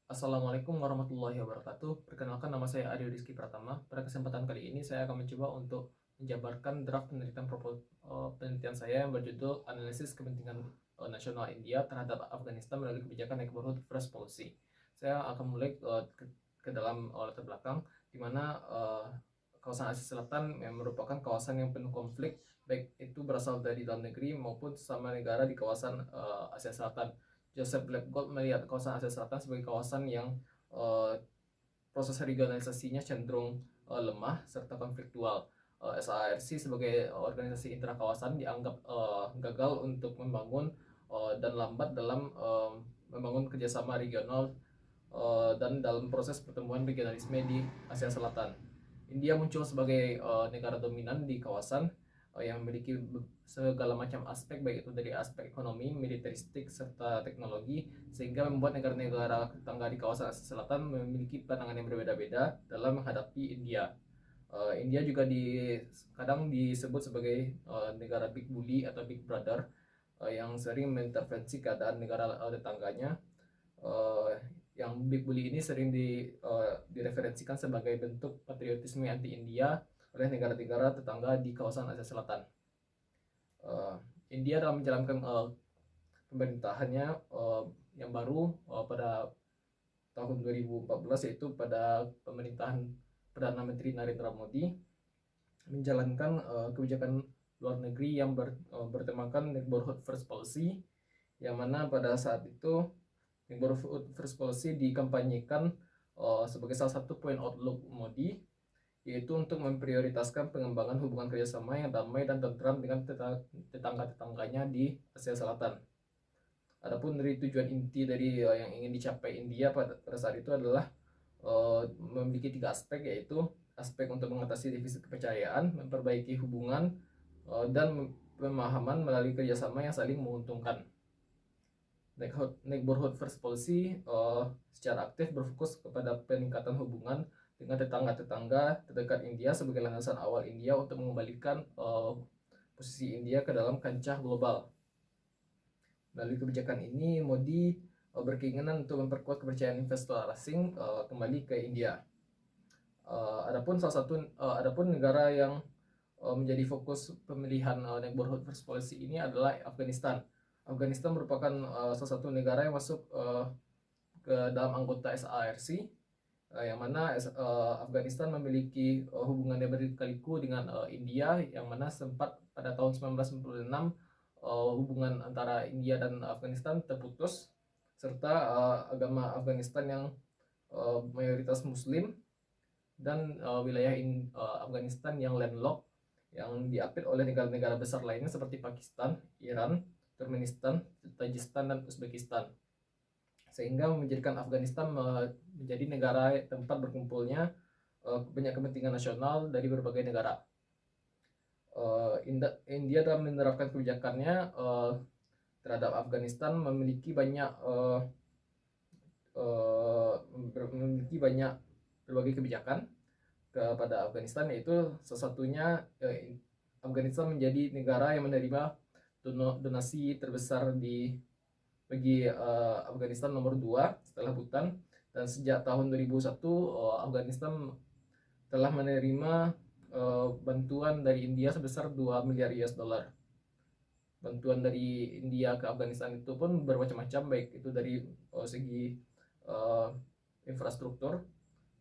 Assalamualaikum warahmatullahi wabarakatuh. Perkenalkan, nama saya Adi Rizky Pratama. Pada kesempatan kali ini saya akan mencoba untuk menjabarkan draft penelitian saya yang berjudul Analisis Kepentingan Nasional India terhadap Afghanistan melalui kebijakan Neighborhood First Policy. Saya akan mulai ke dalam latar belakang, di mana kawasan Asia Selatan yang merupakan kawasan yang penuh konflik, baik itu berasal dari dalam negeri maupun sesama negara di kawasan Asia Selatan. Joseph Blackgold melihat kawasan Asia Selatan sebagai kawasan yang uh, proses regionalisasinya cenderung lemah serta konfliktual. SARC sebagai organisasi intrakawasan dianggap gagal untuk membangun dan lambat dalam membangun kerjasama regional dan dalam proses pertumbuhan regionalisme di Asia Selatan. India muncul sebagai negara dominan di kawasan yang memiliki segala macam aspek, baik itu dari aspek ekonomi, militeristik, serta teknologi, sehingga membuat negara-negara tetangga di kawasan Asia Selatan memiliki pandangan yang berbeda-beda dalam menghadapi India. India juga kadang disebut sebagai negara big bully atau big brother, yang sering mengintervensi keadaan negara tetangganya. uh, yang Big Bully ini sering direferensikan sebagai bentuk patriotisme anti-India oleh negara-negara tetangga di kawasan Asia Selatan. Uh, India dalam menjalankan pemerintahannya yang baru pada tahun 2014, yaitu pada pemerintahan Perdana Menteri Narendra Modi, menjalankan kebijakan luar negeri yang bertemakan Neighborhood First Policy, yang mana pada saat itu Neighborhood First Policy dikampanyekan sebagai salah satu poin outlook Modi, yaitu untuk memprioritaskan pengembangan hubungan kerjasama yang damai dan tentram dengan tetangga-tetangganya di Asia Selatan. Adapun dari tujuan inti dari yang ingin dicapai India pada saat itu adalah memiliki tiga aspek, yaitu aspek untuk mengatasi defisit kepercayaan, memperbaiki hubungan, dan pemahaman melalui kerjasama yang saling menguntungkan. Neighborhood First Policy secara aktif berfokus kepada peningkatan hubungan dengan tetangga-tetangga terdekat India sebagai landasan awal India untuk mengembalikan posisi India ke dalam kancah global. Melalui kebijakan ini, Modi berkeinginan untuk memperkuat kepercayaan investor asing kembali ke India. Adapun negara yang menjadi fokus pemilihan Neighborhood First Policy ini adalah Afghanistan. Afghanistan merupakan salah satu negara yang masuk ke dalam anggota SARC, yang mana Afghanistan memiliki hubungan yang berkali-kali dengan India, yang mana sempat pada tahun 1996 hubungan antara India dan Afghanistan terputus, serta agama Afghanistan yang mayoritas Muslim dan wilayah Afghanistan yang landlocked, yang diapit oleh negara-negara besar lainnya seperti Pakistan, Iran, Turkmenistan, Tajikistan, dan Uzbekistan, sehingga menjadikan Afghanistan menjadi negara tempat berkumpulnya banyak kepentingan nasional dari berbagai negara. India dalam menerapkan kebijakannya terhadap Afghanistan memiliki banyak berbagai kebijakan kepada Afghanistan, yaitu salah satunya Afghanistan menjadi negara yang menerima donasi terbesar bagi Afghanistan nomor 2 setelah Bhutan, dan sejak tahun 2001 Afghanistan telah menerima bantuan dari India sebesar 2 miliar US dollar. Bantuan dari India ke Afghanistan itu pun bermacam-macam, baik itu dari segi infrastruktur,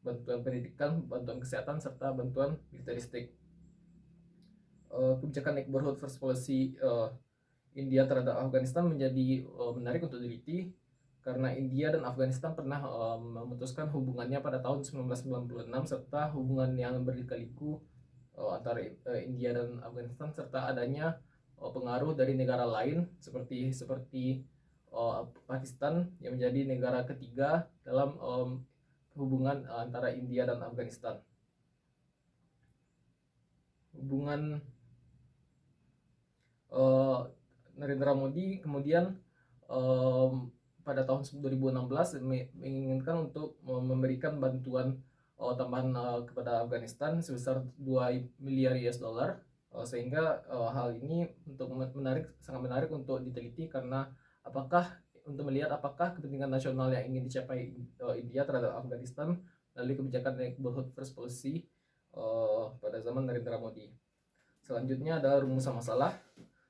bantuan pendidikan, bantuan kesehatan, serta bantuan militeristik. Kebijakan Neighborhood First Policy India terhadap Afghanistan menjadi menarik untuk diteliti, karena India dan Afghanistan pernah memutuskan hubungannya pada tahun 1996, serta hubungan yang berliku-liku antara India dan Afghanistan, serta adanya pengaruh dari negara lain seperti Pakistan yang menjadi negara ketiga dalam hubungan antara India dan Afghanistan. Hubungan Narendra Modi kemudian pada tahun 2016 menginginkan untuk memberikan bantuan tambahan kepada Afghanistan sebesar 2 miliar US dollar, sehingga hal ini sangat menarik untuk diteliti, karena apakah melihat apakah kepentingan nasional yang ingin dicapai India terhadap Afghanistan melalui kebijakan Neighborhood First Policy pada zaman Narendra Modi. Selanjutnya adalah rumusan masalah.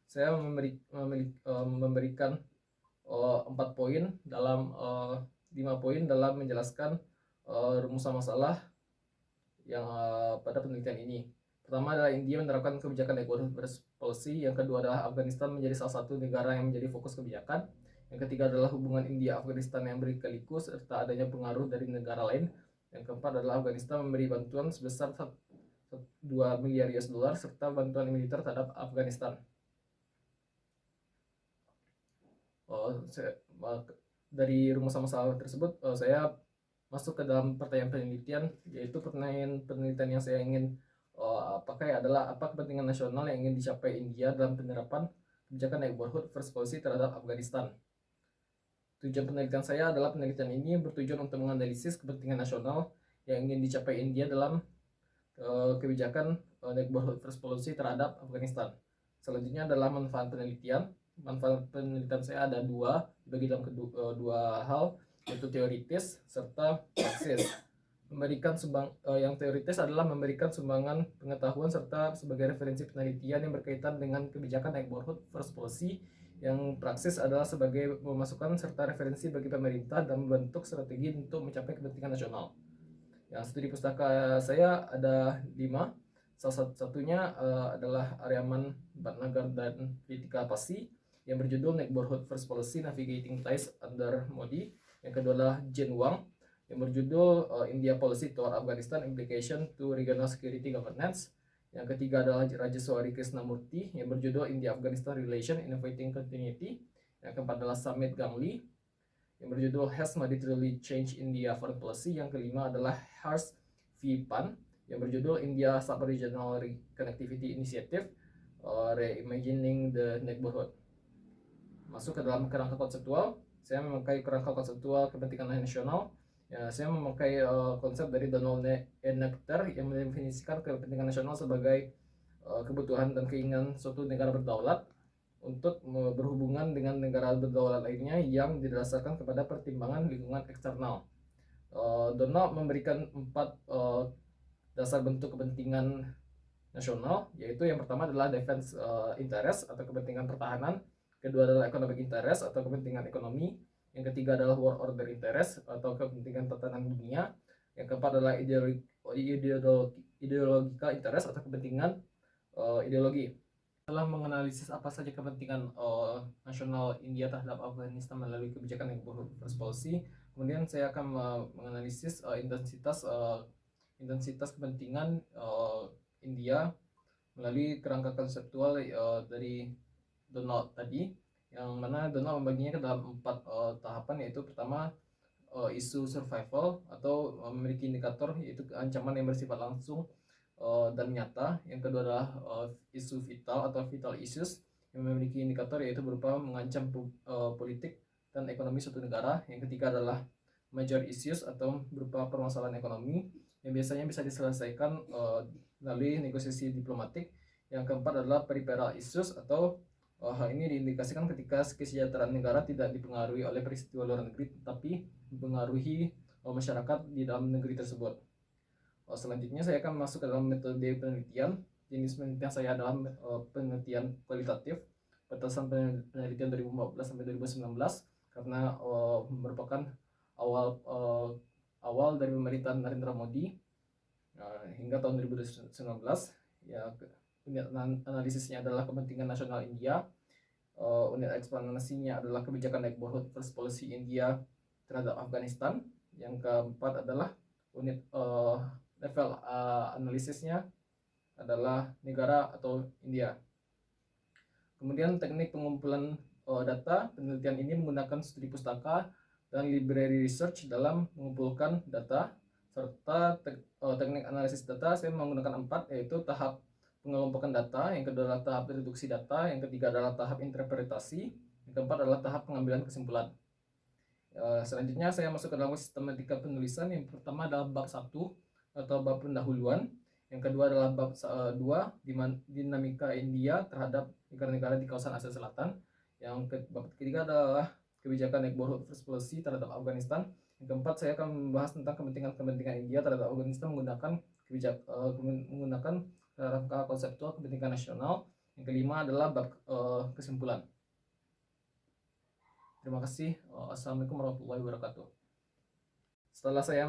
Saya memberikan 4 poin dalam 5 poin dalam menjelaskan rumusan masalah yang pada penelitian ini. Pertama adalah India menerapkan kebijakan Neighborhood First Policy. Yang kedua adalah Afghanistan menjadi salah satu negara yang menjadi fokus kebijakan. Yang ketiga adalah hubungan India-Afghanistan yang berliku serta adanya pengaruh dari negara lain. Yang keempat adalah Afghanistan memberi bantuan sebesar 2 miliar US dollar serta bantuan militer terhadap Afghanistan. Dari rumusan masalah tersebut saya masuk ke dalam pertanyaan penelitian, yaitu pertanyaan penelitian yang saya ingin pakai adalah apa kepentingan nasional yang ingin dicapai India dalam penerapan kebijakan Neighborhood First Policy terhadap Afghanistan. Tujuan penelitian saya adalah penelitian ini bertujuan untuk menganalisis kepentingan nasional yang ingin dicapai India dalam kebijakan Neighborhood First Policy terhadap Afghanistan. Selanjutnya adalah manfaat penelitian. Manfaat penelitian saya ada dibagi dalam dua hal, yaitu teoritis serta praksis. Yang teoritis adalah memberikan sumbangan pengetahuan serta sebagai referensi penelitian yang berkaitan dengan kebijakan Neighborhood First Policy. Yang praksis adalah sebagai memasukkan serta referensi bagi pemerintah dan membentuk strategi untuk mencapai kepentingan nasional. Yang studi pustaka saya ada 5. Salah satunya adalah Aryaman Bhatnagar dan Kritika Pasi yang berjudul Neighborhood First Policy Navigating Ties Under Modi. Yang kedua adalah Jane Wang yang berjudul India Policy Toward Afghanistan Implication to Regional Security Governance. Yang ketiga adalah Rajeswari Krishnamurti yang berjudul India-Afghanistan Relation Innovating Continuity. Yang keempat adalah Samit Gangli yang berjudul Has Modi Truly Changed India Foreign Policy. Yang kelima adalah Harsh V. Pan yang berjudul India Sub-Regional Connectivity Initiative Reimagining the Neighborhood. Masuk ke dalam kerangka konseptual, saya memakai kerangka konseptual kepentingan nasional. Ya, saya memakai konsep dari Donald Netter yang mendefinisikan kepentingan nasional sebagai kebutuhan dan keinginan suatu negara berdaulat untuk berhubungan dengan negara berdaulat lainnya yang didasarkan kepada pertimbangan lingkungan eksternal. Donald memberikan 4 dasar bentuk kepentingan nasional, yaitu yang pertama adalah defense interest atau kepentingan pertahanan, kedua adalah economic interest atau kepentingan ekonomi, yang ketiga adalah world order interest atau kepentingan tatanan dunia, yang keempat adalah ideological interest atau kepentingan ideologi. Setelah menganalisis apa saja kepentingan nasional India terhadap Afghanistan melalui kebijakan Neighborhood First Policy, kemudian saya akan menganalisis intensitas kepentingan India melalui kerangka konseptual dari Donald tadi, yang mana Donald membaginya ke dalam 4 tahapan, yaitu pertama isu survival atau memiliki indikator, yaitu ancaman yang bersifat langsung dan nyata. Yang kedua adalah isu vital atau vital issues yang memiliki indikator, yaitu berupa mengancam politik dan ekonomi suatu negara. Yang ketiga adalah major issues atau berupa permasalahan ekonomi yang biasanya bisa diselesaikan melalui negosiasi diplomatik. Yang keempat adalah peripheral issues atau hal ini diindikasikan ketika kesejahteraan negara tidak dipengaruhi oleh peristiwa luar negeri tetapi mempengaruhi masyarakat di dalam negeri tersebut. Selanjutnya saya akan masuk ke dalam metode penelitian. Jenis penelitian saya adalah penelitian kualitatif batasan penelitian 2014 sampai 2019 karena merupakan awal dari pemerintahan Narendra Modi hingga tahun 2019. Ya, unit analisisnya adalah kepentingan nasional India. Unit eksplanasinya adalah kebijakan Neighborhood First Policy India terhadap Afghanistan. Yang keempat adalah unit level analisisnya adalah negara atau India. Kemudian teknik pengumpulan data penelitian ini menggunakan studi pustaka dan library research dalam mengumpulkan data, serta teknik analisis data saya menggunakan 4, yaitu tahap pengelompokan data, yang kedua adalah tahap reduksi data, yang ketiga adalah tahap interpretasi, yang keempat adalah tahap pengambilan kesimpulan. Selanjutnya saya masuk ke dalam sistematika penulisan. Yang pertama adalah bab 1 atau bab pendahuluan, yang kedua adalah bab 2 dinamika India terhadap negara-negara di kawasan Asia Selatan, yang bab ketiga adalah kebijakan neighborhood first policy terhadap Afghanistan. Yang keempat, saya akan membahas tentang kepentingan India terhadap Afghanistan menggunakan rangka konseptual kepentingan nasional. Yang kelima adalah bab kesimpulan. Terima kasih. Assalamualaikum warahmatullahi wabarakatuh. Setelah saya